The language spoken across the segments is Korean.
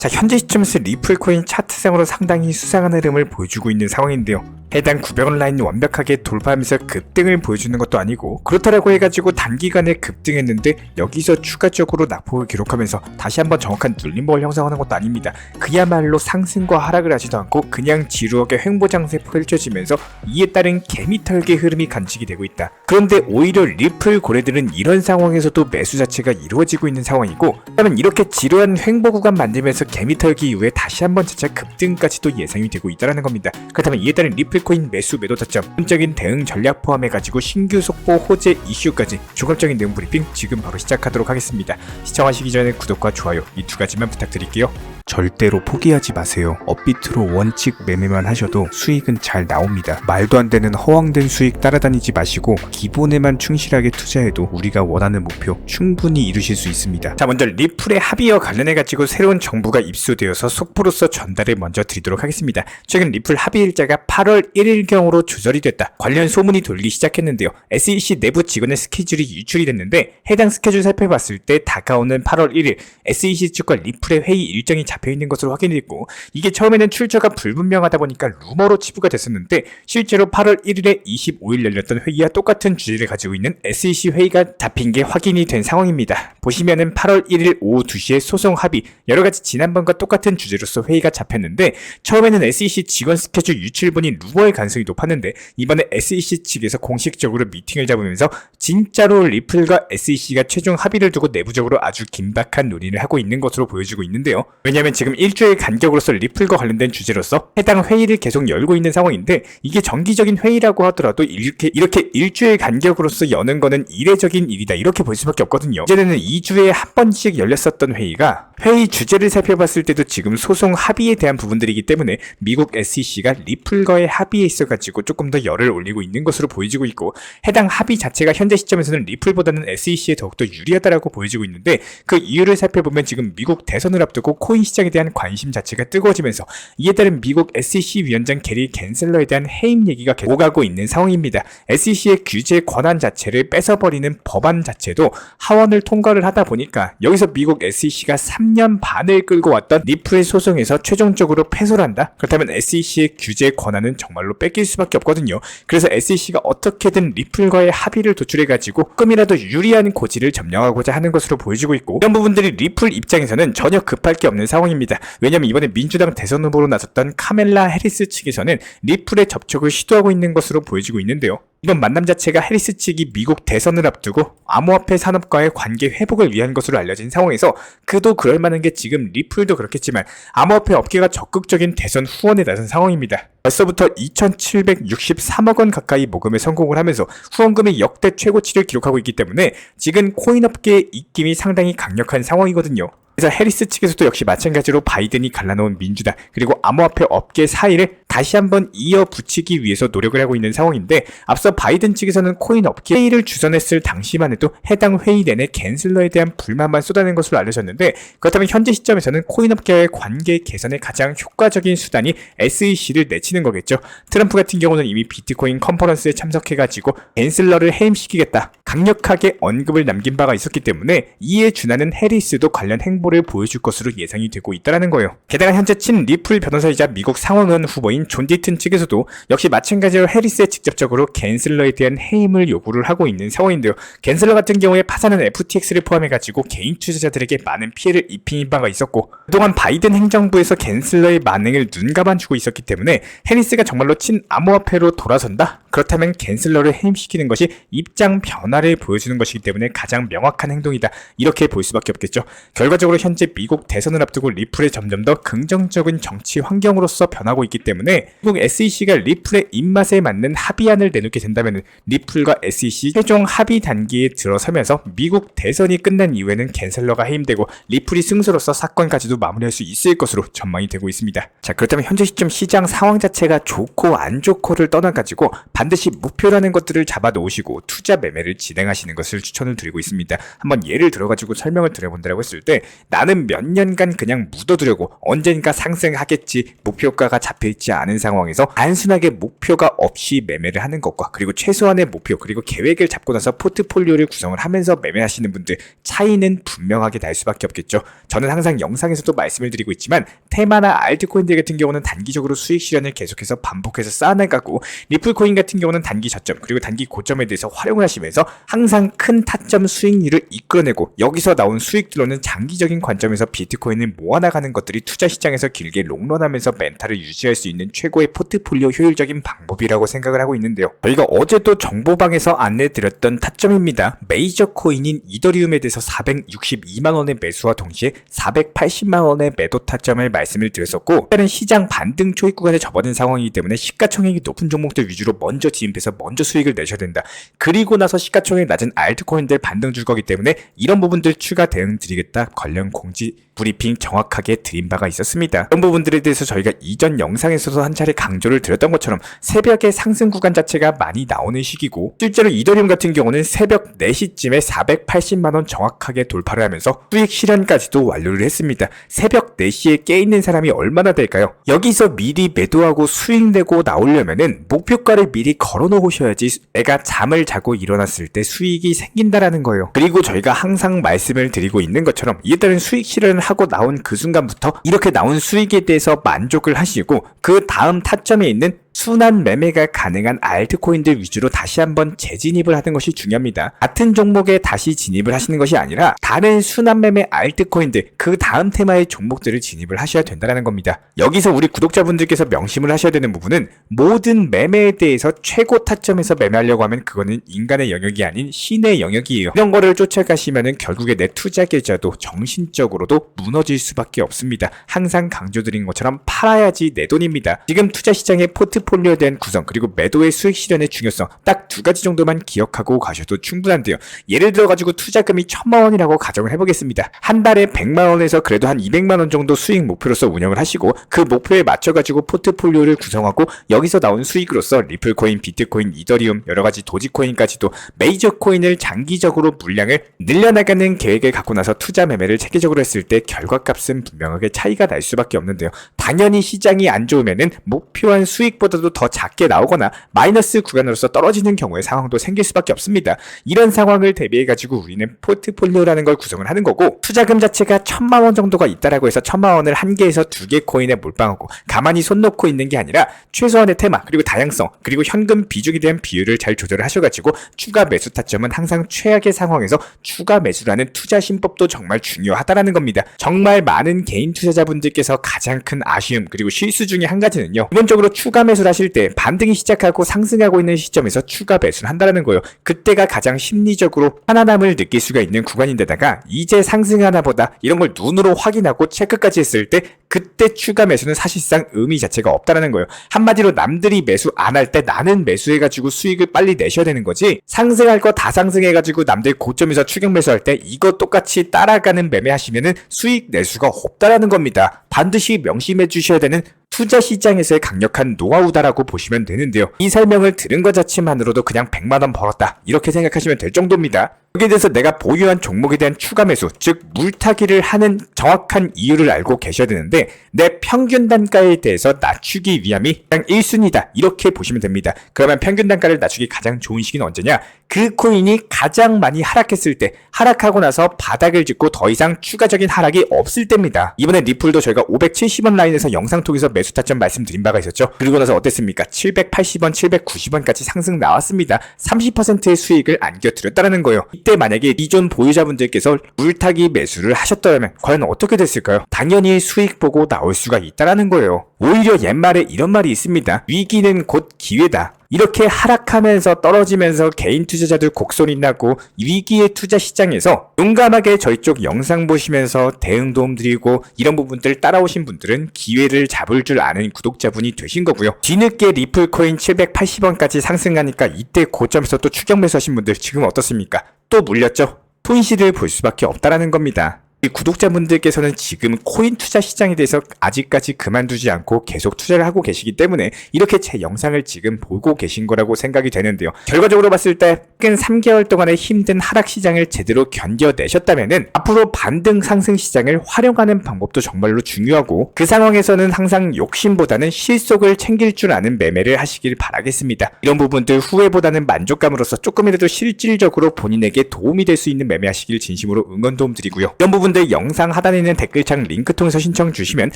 자, 현재 시점에서 리플 코인 차트상으로 상당히 수상한 흐름을 보여주고 있는 상황인데요. 해당 900원 라인을 완벽하게 돌파하면서 급등을 보여주는 것도 아니고, 그렇다라고 해가지고 단기간에 급등했는데 여기서 추가적으로 낙폭을 기록하면서 다시 한번 정확한 눌림목을 형성하는 것도 아닙니다. 그야말로 상승과 하락을 하지도 않고 그냥 지루하게 횡보장세 펼쳐지면서 이에 따른 개미털기 흐름이 간직이 되고 있다. 그런데 오히려 리플 고래들은 이런 상황에서도 매수 자체가 이루어지고 있는 상황이고, 그러면 이렇게 지루한 횡보 구간 만들면서 개미털기 이후에 다시 한번 재차 급등까지도 예상이 되고 있다는 겁니다. 그렇다면 이에 따른 리플코인 매수 매도 타점, 기본적인 대응 전략 포함해가지고 신규 속보 호재 이슈까지 종합적인 내용 브리핑 지금 바로 시작하도록 하겠습니다. 시청하시기 전에 구독과 좋아요 이 두 가지만 부탁드릴게요. 절대로 포기하지 마세요. 업비트로 원칙 매매만 하셔도 수익은 잘 나옵니다. 말도 안 되는 허황된 수익 따라다니지 마시고 기본에만 충실하게 투자해도 우리가 원하는 목표 충분히 이루실 수 있습니다. 자, 먼저 리플의 합의와 관련해가지고 새로운 정보가 입수되어서 속보로서 전달을 먼저 드리도록 하겠습니다. 최근 리플 합의 일자가 8월 1일경으로 조절이 됐다. 관련 소문이 돌기 시작했는데요. SEC 내부 직원의 스케줄이 유출이 됐는데, 해당 스케줄 살펴봤을 때 다가오는 8월 1일 SEC 측과 리플의 회의 일정이 잡혀있는 것으로 확인이 됐고, 이게 처음에는 출처가 불분명하다 보니까 루머로 치부가 됐었는데, 실제로 8월 1일에 25일 열렸던 회의와 똑같은 주제를 가지고 있는 SEC 회의가 잡힌 게 확인이 된 상황입니다. 보시면은 8월 1일 오후 2시에 소송 합의, 여러가지 지난번과 똑같은 주제로서 회의가 잡혔는데, 처음에는 SEC 직원 스케줄 유출분이 루머의 가능성이 높았는데, 이번에 SEC 측에서 공식적으로 미팅을 잡으면서 진짜로 리플과 SEC가 최종 합의를 두고 내부적으로 아주 긴박한 논의를 하고 있는 것으로 보여지고 있는데요. 왜냐하면 지금 일주일 간격으로서 리플과 관련된 주제로서 해당 회의를 계속 열고 있는 상황인데, 이게 정기적인 회의라고 하더라도 이렇게 일주일 간격으로서 여는 거는 이례적인 일이다, 이렇게 볼 수밖에 없거든요. 이제는 2주에 한 번씩 열렸었던 회의가 회의 주제를 살펴봤을 때도 지금 소송 합의에 대한 부분들이기 때문에 미국 SEC가 리플과의 합의에 있어가지고 조금 더 열을 올리고 있는 것으로 보여지고 있고, 해당 합의 자체가 현재 시점에서는 리플보다는 SEC에 더욱더 유리하다라고 보여지고 있는데, 그 이유를 살펴보면 지금 미국 대선을 앞두고 코인 시장에 대한 관심 자체가 뜨거워지면서 이에 따른 미국 SEC 위원장 게리 갠슬러에 대한 해임 얘기가 계속 오가고 있는 상황입니다. SEC의 규제 권한 자체를 뺏어버리는 법안 자체도 하원을 통과를 하다 보니까 여기서 미국 SEC가 3년 반을 끌고 왔던 리플의 소송에서 최종적으로 패소를 한다? 그렇다면 SEC의 규제 권한은 정말로 뺏길 수밖에 없거든요. 그래서 SEC가 어떻게든 리플과의 합의를 도출해가지고 조금이라도 유리한 고지를 점령하고자 하는 것으로 보여지고 있고, 이런 부분들이 리플 입장에서는 전혀 급할 게 없는 상황입니다. 왜냐면 이번에 민주당 대선 후보로 나섰던 카멜라 해리스 측에서는 리플의 접촉을 시도하고 있는 것으로 보여지고 있는데요. 이번 만남 자체가 해리스 측이 미국 대선을 앞두고 암호화폐 산업과의 관계 회복을 위한 것으로 알려진 상황에서, 그도 그럴 만한 게 지금 리플도 그렇겠지만 암호화폐 업계가 적극적인 대선 후원에 나선 상황입니다. 벌써부터 2,763억 원 가까이 모금에 성공을 하면서 후원금이 역대 최고치를 기록하고 있기 때문에 지금 코인 업계의 입김이 상당히 강력한 상황이거든요. 그래서 해리스 측에서도 역시 마찬가지로 바이든이 갈라놓은 민주당 그리고 암호화폐 업계 사이를 다시 한번 이어붙이기 위해서 노력을 하고 있는 상황인데, 앞서 바이든 측에서는 코인 업계 회의를 주선했을 당시만 해도 해당 회의 내내 갠슬러에 대한 불만만 쏟아낸 것으로 알려졌는데, 그렇다면 현재 시점에서는 코인 업계와의 관계 개선의 가장 효과적인 수단이 SEC를 내치는 거겠죠. 트럼프 같은 경우는 이미 비트코인 컨퍼런스에 참석해가지고 갠슬러를 해임시키겠다 강력하게 언급을 남긴 바가 있었기 때문에, 이에 준하는 해리스도 관련 행보를 보여줄 것으로 예상이 되고 있다는 거예요. 게다가 현재 친 리플 변호사이자 미국 상원의원 후보인 존 디튼 측에서도 역시 마찬가지로 해리스에 직접적으로 갠슬러에 대한 해임을 요구를 하고 있는 상황인데요. 갠슬러 같은 경우에 파산한 FTX를 포함해가지고 개인 투자자들에게 많은 피해를 입힌 바가 있었고, 그동안 바이든 행정부에서 갠슬러의 만행을 눈감아주고 있었기 때문에 해리스가 정말로 친 암호화폐로 돌아선다? 그렇다면 갠슬러를 해임시키는 것이 입장 변화를 보여주는 것이기 때문에 가장 명확한 행동이다, 이렇게 볼 수밖에 없겠죠. 결과적으로 현재 미국 대선을 앞두고 리플의 점점 더 긍정적인 정치 환경으로서 변하고 있기 때문에 미국 SEC가 리플의 입맛에 맞는 합의안을 내놓게 된다면 리플과 SEC 최종 합의 단계에 들어서면서 미국 대선이 끝난 이후에는 갠슬러가 해임되고 리플이 승소로서 사건까지도 마무리할 수 있을 것으로 전망이 되고 있습니다. 자, 그렇다면 현재 시점 시장 상황 자체가 좋고 안 좋고를 떠나가지고 반드시 목표라는 것들을 잡아놓으시고 투자 매매를 진행하시는 것을 추천을 드리고 있습니다. 한번 예를 들어가지고 설명을 드려본다고 했을 때, 나는 몇 년간 그냥 묻어두려고 언젠가 상승하겠지, 목표가가 잡혀있지 않은 상황에서 단순하게 목표가 없이 매매를 하는 것과 그리고 최소한의 목표 그리고 계획을 잡고 나서 포트폴리오를 구성을 하면서 매매하시는 분들 차이는 분명하게 날 수밖에 없겠죠. 저는 항상 영상에서도 말씀을 드리고 있지만 테마나 알트코인들 같은 경우는 단기적으로 수익 실현을 계속해서 반복해서 쌓아나가고 리플코인 같은 경우는 단기 저점 그리고 단기 고점에 대해서 활용을 하시면서 항상 큰 타점 수익률을 이끌어내고 여기서 나온 수익들로는 장기적인 관점에서 비트코인을 모아나가는 것들이 투자 시장에서 길게 롱런하면서 멘탈을 유지할 수 있는 최고의 포트폴리오 효율적인 방법이라고 생각을 하고 있는데요. 저희가 어제도 정보방에서 안내드렸던 타점입니다. 메이저 코인인 이더리움에 대해서 462만원의 매수와 동시에 480만원의 매도 타점을 말씀을 드렸었고 다른 시장 반등 초입 구간에 접어든 상황이기 때문에 시가총액이 높은 종목들 위주로 먼저 진입해서 먼저 수익을 내셔야 된다. 그리고 나서 시가총액 낮은 알트코인들 반등 줄 거기 때문에 이런 부분들 추가 대응 드리겠다. 관련 공지 브리핑 정확하게 드린 바가 있었습니다. 이런 부분들에 대해서 저희가 이전 영상에서도 한 차례 강조를 드렸던 것처럼 새벽에 상승 구간 자체가 많이 나오는 시기고 실제로 이더리움 같은 경우는 새벽 4시쯤에 480만원 정확하게 돌파를 하면서 수익 실현까지도 완료를 했습니다. 새벽 4시에 깨있는 사람이 얼마나 될까요? 여기서 미리 매도하고 수익 내고 나오려면은 목표가를 미리 걸어 놓으셔야지 내가 잠을 자고 일어났을 때 수익이 생긴다라는 거예요. 그리고 저희가 항상 말씀을 드리고 있는 것처럼 일단은 수익 실현을 하고 나온 그 순간부터 이렇게 나온 수익에 대해서 만족을 하시고 그 다음 타점에 있는 순환 매매가 가능한 알트코인들 위주로 다시 한번 재진입을 하는 것이 중요합니다. 같은 종목에 다시 진입을 하시는 것이 아니라 다른 순환 매매 알트코인들 그 다음 테마의 종목들을 진입을 하셔야 된다는 겁니다. 여기서 우리 구독자분들께서 명심을 하셔야 되는 부분은 모든 매매에 대해서 최고 타점에서 매매하려고 하면 그거는 인간의 영역이 아닌 신의 영역이에요. 이런 거를 쫓아가시면은 결국에 내 투자 계좌도 정신적으로도 무너질 수밖에 없습니다. 항상 강조드린 것처럼 팔아야지 내 돈입니다. 지금 투자 시장의 포트폴리오에 대한 구성 그리고 매도의 수익 실현의 중요성 딱 두 가지 정도만 기억하고 가셔도 충분한데요. 예를 들어 가지고 투자금이 1000만원이라고 가정을 해보겠습니다. 한 달에 100만원에서 그래도 한 200만원 정도 수익 목표로서 운영을 하시고 그 목표에 맞춰 가지고 포트폴리오를 구성하고 여기서 나온 수익으로서 리플코인, 비트코인, 이더리움 여러가지 도지코인까지도 메이저 코인을 장기적으로 물량을 늘려나가는 계획을 갖고 나서 투자 매매를 체계적으로 했을 때 결과값은 분명하게 차이가 날 수밖에 없는데요. 당연히 시장이 안 좋으면은 목표한 수익보다도 더 작게 나오거나 마이너스 구간으로서 떨어지는 경우의 상황도 생길 수밖에 없습니다. 이런 상황을 대비해가지고 우리는 포트폴리오라는 걸 구성을 하는 거고 투자금 자체가 1000만원 정도가 있다라고 해서 1000만원을 한 개에서 2개 코인에 몰빵하고 가만히 손 놓고 있는 게 아니라 최소한의 테마 그리고 다양성 그리고 현금 비중에 대한 비율을 잘 조절을 하셔가지고 추가 매수 타점은 항상 최악의 상황에서 추가 매수라는 투자 신법도 정말 중요하다라는 겁니다. 정말 많은 개인 투자자분들께서 가장 큰 아쉬움 그리고 실수 중에 한 가지는요. 기본적으로 추가 매수를 하실 때 반등이 시작하고 상승하고 있는 시점에서 추가 매수를 한다는 거예요. 그때가 가장 심리적으로 편안함을 느낄 수가 있는 구간인데다가 이제 상승하나 보다 이런 걸 눈으로 확인하고 체크까지 했을 때 그때 추가 매수는 사실상 의미 자체가 없다는 거예요. 한마디로 남들이 매수 안 할 때 나는 매수해가지고 수익을 빨리 내셔야 되는 거지 상승할 거 다 상승해가지고 남들 고점에서 추격 매수할 때 이거 똑같이 따라가는 매매하시면은 수익 낼 수가 없다라는 겁니다. 반드시 명심해 주셔야 되는 투자 시장에서의 강력한 노하우다라고 보시면 되는데요. 이 설명을 들은 것 자체만으로도 그냥 100만원 벌었다 이렇게 생각하시면 될 정도입니다. 여기에 대해서 내가 보유한 종목에 대한 추가 매수 즉 물타기를 하는 정확한 이유를 알고 계셔야 되는데 내 평균 단가에 대해서 낮추기 위함이 그냥 1순위다 이렇게 보시면 됩니다. 그러면 평균 단가를 낮추기 가장 좋은 시기는 언제냐? 그 코인이 가장 많이 하락했을 때 하락하고 나서 바닥을 짚고 더 이상 추가적인 하락이 없을 때입니다. 이번에 리플도 저희가 570원 라인에서 영상 통해서 매수 타점 말씀드린 바가 있었죠. 그리고 나서 어땠습니까? 780원, 790원까지 상승 나왔습니다. 30%의 수익을 안겨드렸다는 거예요. 이때 만약에 기존 보유자분들께서 물타기 매수를 하셨다면 과연 어떻게 됐을까요? 당연히 수익 보고 나올 수가 있다는 거예요. 오히려 옛말에 이런 말이 있습니다. 위기는 곧 기회다. 이렇게 하락하면서 떨어지면서 개인 투자자들 곡소리 나고 위기의 투자 시장에서 용감하게 저희 쪽 영상 보시면서 대응 도움 드리고 이런 부분들 따라오신 분들은 기회를 잡을 줄 아는 구독자분이 되신 거고요. 뒤늦게 리플코인 780원까지 상승하니까 이때 고점에서 또 추격 매수하신 분들 지금 어떻습니까? 또 물렸죠? 손실을 볼 수밖에 없다라는 겁니다. 우리 구독자분들께서는 지금 코인 투자 시장에 대해서 아직까지 그만두지 않고 계속 투자를 하고 계시기 때문에 이렇게 제 영상을 지금 보고 계신 거라고 생각이 되는데요. 결과적으로 봤을 때 끈 3개월 동안의 힘든 하락 시장을 제대로 견뎌내셨다면은 앞으로 반등 상승 시장을 활용하는 방법도 정말로 중요하고, 그 상황에서는 항상 욕심보다는 실속을 챙길 줄 아는 매매를 하시길 바라겠습니다. 이런 부분들 후회보다는 만족감으로써 조금이라도 실질적으로 본인에게 도움이 될 수 있는 매매하시길 진심으로 응원 도움 드리고요. 이런 부분들 영상 하단에 있는 댓글창 링크 통해서 신청 주시면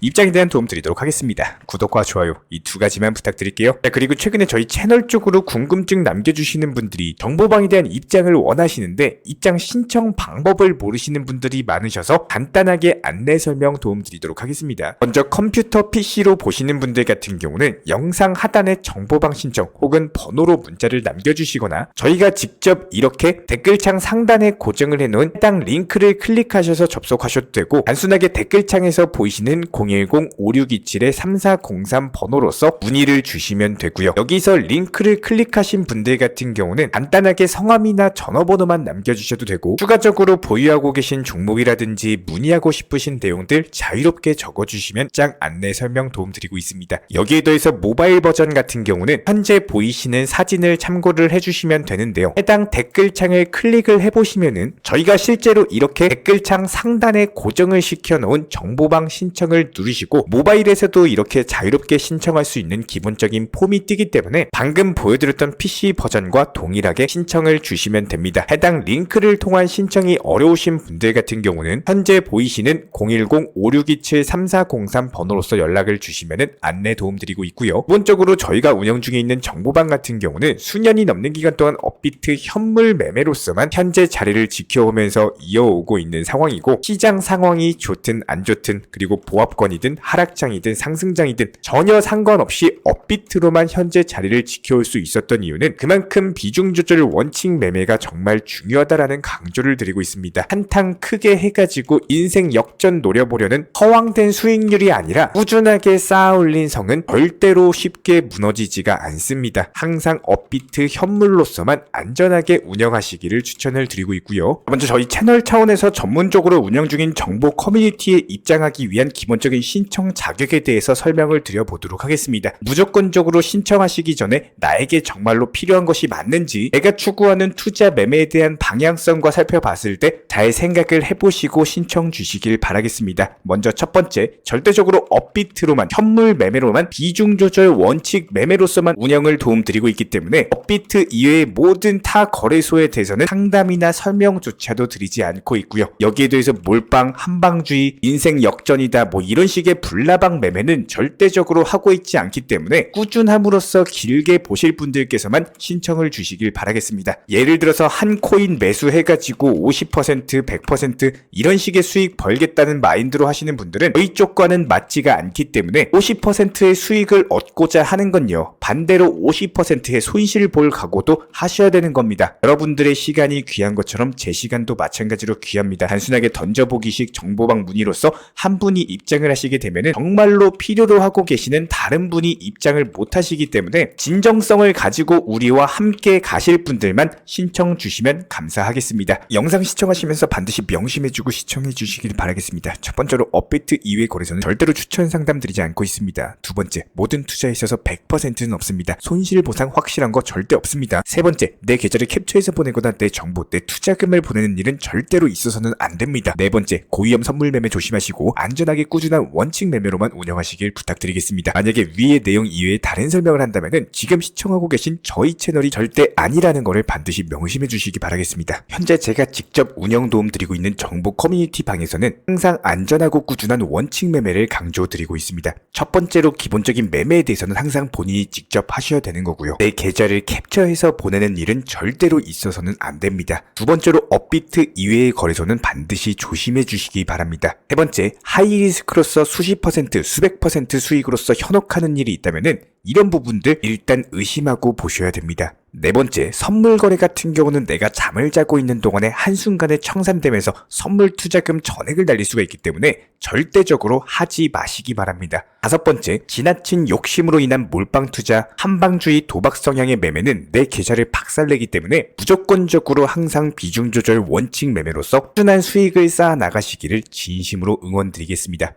입장에 대한 도움 드리도록 하겠습니다. 구독과 좋아요 이 두 가지만 부탁드릴게요. 그리고 최근에 저희 채널 쪽으로 궁금증 남겨주시는 분들이 정보방에 대한 입장을 원하시는데 입장 신청 방법을 모르시는 분들이 많으셔서 간단하게 안내 설명 도움 드리도록 하겠습니다. 먼저 컴퓨터 PC로 보시는 분들 같은 경우는 영상 하단에 정보방 신청 혹은 번호로 문자를 남겨주시거나 저희가 직접 이렇게 댓글창 상단에 고정을 해놓은 해당 링크를 클릭하셔서 접속하셔도 되고, 단순하게 댓글창에서 보이시는 010-5627-3403 번호로서 문의를 주시면 되고요. 여기서 링크를 클릭하신 분들 같은 경우는 간단하게 성함이나 전화번호만 남겨주셔도 되고, 추가적으로 보유하고 계신 종목이라든지 문의하고 싶으신 내용들 자유롭게 적어주시면 짱 안내 설명 도움 드리고 있습니다. 여기에 더해서 모바일 버전 같은 경우는 현재 보이시는 사진을 참고를 해주시면 되는데요. 해당 댓글창을 클릭을 해보시면은 저희가 실제로 이렇게 댓글창 상단에 고정을 시켜놓은 정보방 신청을 누르시고 모바일에서도 이렇게 자유롭게 신청할 수 있는 기본적인 폼이 뜨기 때문에 방금 보여드렸던 PC 버전과 동일하게 신청을 주시면 됩니다. 해당 링크를 통한 신청이 어려우신 분들 같은 경우는 현재 보이시는 010-5627-3403 번호로서 연락을 주시면 안내 도움 드리고 있고요. 기본적으로 저희가 운영 중에 있는 정보방 같은 경우는 수년이 넘는 기간 동안 업비트 현물 매매로서만 현재 자리를 지켜오면서 이어오고 있는 상황이고, 시장 상황이 좋든 안 좋든 그리고 보합권이든 하락장이든 상승장이든 전혀 상관없이 업비트로만 현재 자리를 지켜올 수 있었던 이유는 그만큼 비중 조절 원칙 매매가 정말 중요하다라는 강조를 드리고 있습니다. 한탕 크게 해가지고 인생 역전 노려보려는 허황된 수익률이 아니라 꾸준하게 쌓아 올린 성은 절대로 쉽게 무너지지가 않습니다. 항상 업비트 현물로서만 안전하게 운영하시기를 추천을 드리고 있고요. 먼저 저희 채널 차원에서 전문적으로 운영 중인 정보 커뮤니티에 입장하기 위한 기본적인 신청 자격에 대해서 설명을 드려보도록 하겠습니다. 무조건적으로 신청하시기 전에 나에게 정말로 필요한 것이 맞는지, 내가 추구하는 투자 매매에 대한 방향성과 살펴봤을 때 잘 생각을 해보시고 신청 주시길 바라겠습니다. 먼저 첫 번째, 절대적으로 업비트로만 현물 매매로만 비중 조절 원칙 매매로서만 운영을 도움드리고 있기 때문에 업비트 이외의 모든 타 거래소에 대해서는 상담이나 설명조차도 드리지 않고 있고요. 여기에 대해서 몰빵, 한방주의, 인생 역전이다 뭐 이런 식의 불나방 매매는 절대적으로 하고 있지 않기 때문에 꾸준함으로써 길게 보실 분들께서만 신청을 주시길 바라겠습니다. 예를 들어서 한 코인 매수해가지고 50%, 100% 이런 식의 수익 벌겠다는 마인드로 하시는 분들은 저희 쪽과는 맞지가 않기 때문에 50%의 수익을 얻고자 하는 건요, 반대로 50%의 손실을 볼 각오도 하셔야 되는 겁니다. 여러분들의 시간이 귀한 것처럼 제 시간도 마찬가지로 귀합니다. 단순하게 던져보기식 정보방 문의로서 한 분이 입장을 하시게 되면 정말로 필요로 하고 계시는 다른 분이 입장을 못 하시기 때문에 진정성을 가지고 우리와 함께 가실 분들만 신청 주시면 감사하겠습니다. 영상 시청하시면서 반드시 명심해주고 시청해 주시길 바라겠습니다. 첫 번째로 업비트 이외 거래소는 절대로 추천 상담 드리지 않고 있습니다. 두 번째, 모든 투자에 있어서 100%는 없습니다. 손실 보상 확실한 거 절대 없습니다. 세 번째, 내 계좌를 캡처해서 보내거나 내 정보, 내 투자금을 보내는 일은 절대로 있어서는 안 됩니다. 네 번째, 고위험 선물 매매 조심하시고 안전하게 꾸준한 원칙 매매로만 운영하시길 부탁드리겠습니다. 만약에 위의 내용 이외에 다른 설명을 한다면 지금 시청하고 계신 저희 채널이 절대 아니라는 거를 반드시 명심해 주시기 바라겠습니다. 현재 제가 직접 운영 도움 드리고 있는 정보 커뮤니티 방에서는 항상 안전하고 꾸준한 원칙 매매를 강조드리고 있습니다. 첫 번째로 기본적인 매매에 대해서는 항상 본인이 직접 하셔야 되는 거고요. 내 계좌를 캡처해서 보내는 일은 절대로 있어서는 안 됩니다. 두 번째로 업비트 이외의 거래소는 반드시 조심해 주시기 바랍니다. 세 번째, 하이리스크로서 수십 퍼센트, 수백 퍼센트 수익으로서 현혹하는 일이 있다면 이런 부분들 일단 의심하고 보셔야 됩니다. 네 번째, 선물 거래 같은 경우는 내가 잠을 자고 있는 동안에 한순간에 청산되면서 선물 투자금 전액을 날릴 수가 있기 때문에 절대적으로 하지 마시기 바랍니다. 다섯 번째, 지나친 욕심으로 인한 몰빵 투자, 한방주의 도박 성향의 매매는 내 계좌를 박살내기 때문에 무조건적으로 항상 비중 조절 원칙 매매로서 꾸준한 수익을 쌓아 나가시기를 진심으로 응원드리겠습니다.